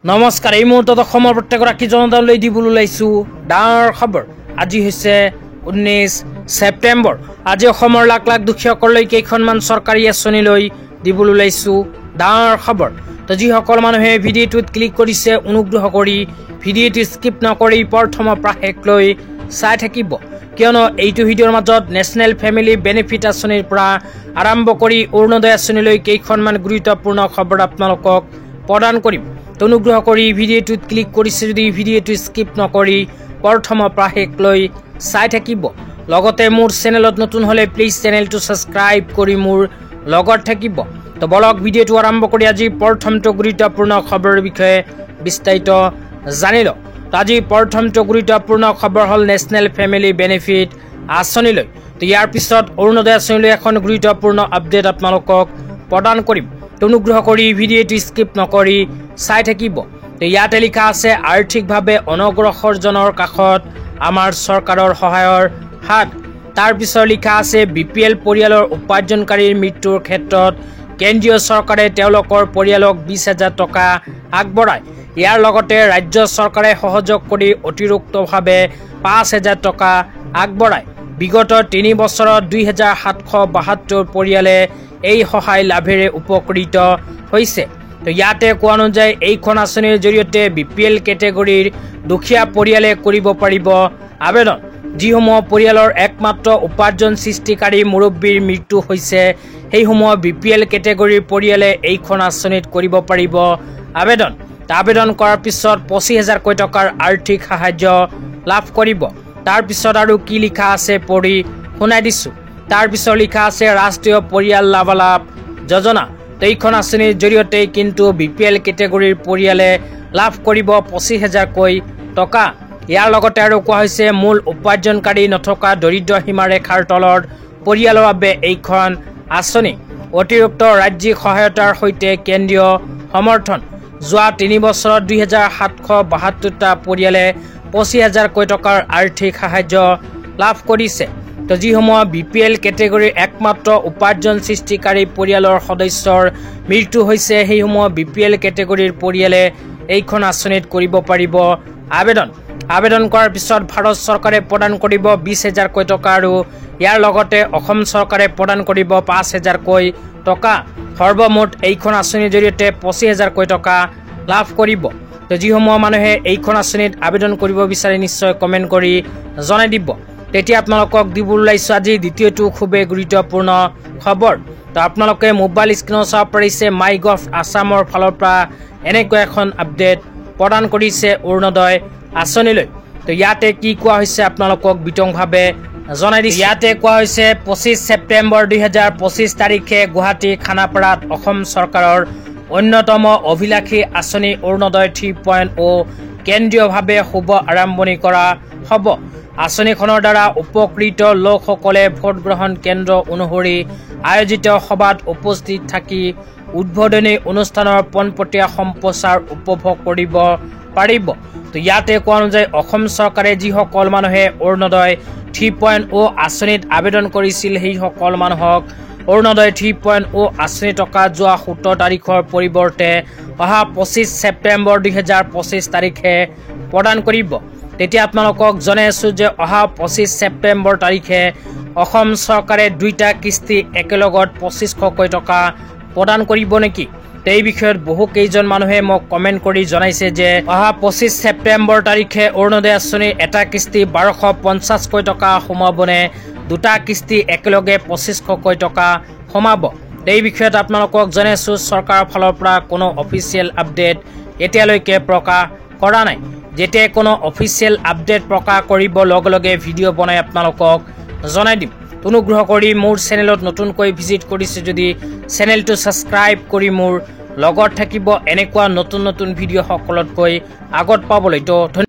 নমস্কাৰ এই মুহূৰ্তত অসমৰ প্ৰত্যেকগৰাকী জনতালৈ দিবলৈ ওলাইছো ডাঙৰ খবৰ। আজি হৈছে 19 ছেপ্টেম্বৰ। আজি অসমৰ লাখ লাখ দুখীয়াসকললৈ কেইখনমান চৰকাৰী আঁচনি লৈ দিবলৈ ওলাইছো ডাঙৰ খবৰ। তো যিসকল মানুহে ভিডিঅ'টোত ক্লিক কৰিছে অনুগ্ৰহ কৰি ভিডিঅ'টো স্কিপ নকৰি প্ৰথমৰ পৰা শেষলৈ চাই থাকিব, কিয়নো এইটো ভিডিঅ'ৰ মাজত নেশ্যনেল ফেমিলি বেনিফিট আঁচনিৰ পৰা আৰম্ভ কৰি অৰুণোদয় আঁচনিলৈ কেইখনমান গুৰুত্বপূৰ্ণ খবৰ আপোনালোকক প্ৰদান কৰিম। অনুগ্ৰহ কৰি ভিডিঅ'টোত ক্লিক কৰিছে যদি ভিডিঅ'টো স্কিপ নকৰি প্ৰথমৰ পৰা শেষলৈ চাই থাকিব। লগতে মোৰ চেনেলত নতুন হ'লে প্লিজ চেনেলটো ছাবস্ক্ৰাইব কৰি মোৰ লগত থাকিব। তো বলক ভিডিঅ'টো আৰম্ভ কৰি আজি প্ৰথমটো গুৰুত্বপূৰ্ণ খবৰৰ বিষয়ে বিস্তাৰিত জানি লওঁ। আজি প্ৰথমটো গুৰুত্বপূৰ্ণ খবৰ হ'ল নেশ্যনেল ফেমিলি বেনিফিট আঁচনিলৈ। তো ইয়াৰ পিছত অৰুণোদয় আঁচনিলৈ এখন গুৰুত্বপূৰ্ণ আপডেট আপোনালোকক প্ৰদান কৰিম। অনুগ্ৰহ কৰি ভিডিঅ'টো স্কিপ নকৰি চাই থাকিব। তো ইয়াতে লিখা আছে আৰ্থিকভাৱে অনগ্ৰসৰজনৰ কাষত আমাৰ চৰকাৰৰ সহায়ৰ হাত। তাৰপিছত লিখা আছে BPL পৰিয়ালৰ উপাৰ্জনকাৰীৰ মৃত্যুৰ ক্ষেত্ৰত কেন্দ্ৰীয় চৰকাৰে তেওঁলোকৰ পৰিয়ালক 20,000 টকা আগবঢ়ায়। ইয়াৰ লগতে ৰাজ্য চৰকাৰে সহযোগ কৰি অতিৰিক্তভাৱে 5,000 টকা আগবঢ়ায়। বিগত 3 বছৰত 2,772 পৰিয়ালে এই সহায় লাভেৰে উপকৃত হৈছে। তো ইয়াতে কোৱা অনুযায়ী এইখন আঁচনিৰ জৰিয়তে BPL কেটেগৰীৰ দুখীয়া পৰিয়ালে কৰিব পাৰিব আবেদন। যিসমূহ পৰিয়ালৰ একমাত্ৰ উপাৰ্জন সৃষ্টিকাৰী মুৰব্বীৰ মৃত্যু হৈছে সেইসমূহ BPL কেটেগৰীৰ পৰিয়ালে এইখন আঁচনিত কৰিব পাৰিব আবেদন। আবেদন কৰাৰ পিছত 25,000 টকাৰ আৰ্থিক সাহায্য লাভ কৰিব। তাৰপিছত আৰু কি লিখা আছে পঢ়ি শুনাই দিছোঁ। তাৰপিছত লিখা আছে ৰাষ্ট্ৰীয় পৰিয়াল লাভালাভ যোজনা। তো এইখন আঁচনিৰ জৰিয়তে কিন্তু BPL কেটেগৰীৰ পৰিয়ালে লাভ কৰিব 25,000 টকা। ইয়াৰ লগতে আৰু কোৱা হৈছে মূল উপাৰ্জনকাৰী নথকা দৰিদ্ৰ সীমাৰেখাৰ তলৰ পৰিয়ালৰ বাবে এইখন আঁচনি। অতিৰিক্ত ৰাজ্যিক সহায়তাৰ সৈতে কেন্দ্ৰীয় সমৰ্থন। যোৱা 3 বছৰত 2,772টা পৰিয়ালে 25,000 টকাৰ আৰ্থিক সাহায্য লাভ কৰিছে। তো যিসমূহ BPL কেটেগৰীৰ একমাত্ৰ উপাৰ্জন সৃষ্টিকাৰী পৰিয়ালৰ সদস্যৰ মৃত্যু হৈছে সেইসমূহ BPL কেটেগৰীৰ পৰিয়ালে এইখন আঁচনিত কৰিব পাৰিব আবেদন। আবেদন কৰাৰ পিছত ভাৰত চৰকাৰে প্ৰদান কৰিব 20,000 টকা আৰু ইয়াৰ লগতে অসম চৰকাৰে প্ৰদান কৰিব 5,000 টকা। সৰ্বমুঠ এইখন আঁচনিৰ জৰিয়তে 25,000 টকা লাভ কৰিব। তো যিসমূহ মানুহে এইখন আঁচনিত আবেদন কৰিব বিচাৰে নিশ্চয় কমেণ্ট কৰি জনাই দিব। তেতিয়া আপোনালোকক দিবলৈ ওলাইছোঁ আজি দ্বিতীয়টো খুবেই গুৰুত্বপূৰ্ণ খবৰ। তো আপোনালোকে মোবাইল স্ক্ৰীণত চাব পাৰিছে MyGov আছামৰ ফালৰ পৰা এনেকুৱা এখন আপডেট প্ৰদান কৰিছে অৰুণোদয় আঁচনিলৈ। তো ইয়াতে কি কোৱা হৈছে আপোনালোকক বিতংভাৱে জনাই দিছোঁ। ইয়াতে কোৱা হৈছে 25 ছেপ্টেম্বৰ 2025 তাৰিখে গুৱাহাটী খানাপাৰাত অসম চৰকাৰৰ অন্যতম অভিলাষী আঁচনি অৰুণোদয় 3.0 কেন্দ্ৰীয়ভাৱে শুভ আৰম্ভণি কৰা হ'ব। আঁচনিখনৰ দ্বাৰা উপকৃত লোকসকলে ভোটগ্ৰহণ কেন্দ্ৰ অনুসৰি আয়োজিত সভাত উপস্থিত থাকি উদ্বোধনী অনুষ্ঠানৰ পোনপটীয়া সম্প্ৰচাৰ উপভোগ কৰিব পাৰিব। তো ইয়াতে কোৱা অনুযায়ী অসম চৰকাৰে যিসকল মানুহে অৰুণোদয় 3.0 আঁচনিত আবেদন কৰিছিল সেইসকল মানুহক অৰুণোদয় 3.0 আঁচনি টকা যোৱা 17 তাৰিখৰ পৰিৱৰ্তে অহা 25 ছেপ্টেম্বৰ 2025 তাৰিখে প্ৰদান কৰিব। তেতিয়া আপোনালোকক জনাই আছোঁ যে অহা 25 ছেপ্টেম্বৰ তাৰিখে অসম চৰকাৰে 2টা কিস্তি একেলগত 2500 টকা প্ৰদান কৰিব নেকি। এই বিষয়ত বহু কেইজন মানুহে মোক কমেণ্ট কৰি জনাইছে যে অহা 25 ছেপ্টেম্বৰ তাৰিখে অৰুণোদয় আঁচনিৰ এটা কিস্তি 1250 টকা সোমাবনে 2টা কিস্তি একেলগে 2500 টকা সোমাব। এই বিষয়ত আপোনালোকক জনাইছোঁ চৰকাৰৰ ফালৰ পৰা কোনো অফিচিয়েল আপডেট এতিয়ালৈকে প্ৰকাশ কৰা নাই। যেতিয়া কোনো অফিচিয়েল আপডেট প্ৰকাশ কৰিব লগে লগে ভিডিঅ' বনাই আপোনালোকক জনাই দিম। অনুগ্ৰহ কৰি মোৰ চেনেলত নতুনকৈ ভিজিট কৰিছে যদি চেনেলটো ছাবস্ক্ৰাইব কৰি মোৰ লগত থাকিব এনেকুৱা নতুন নতুন ভিডিঅ' সকলোতকৈ আগত পাবলৈ। তো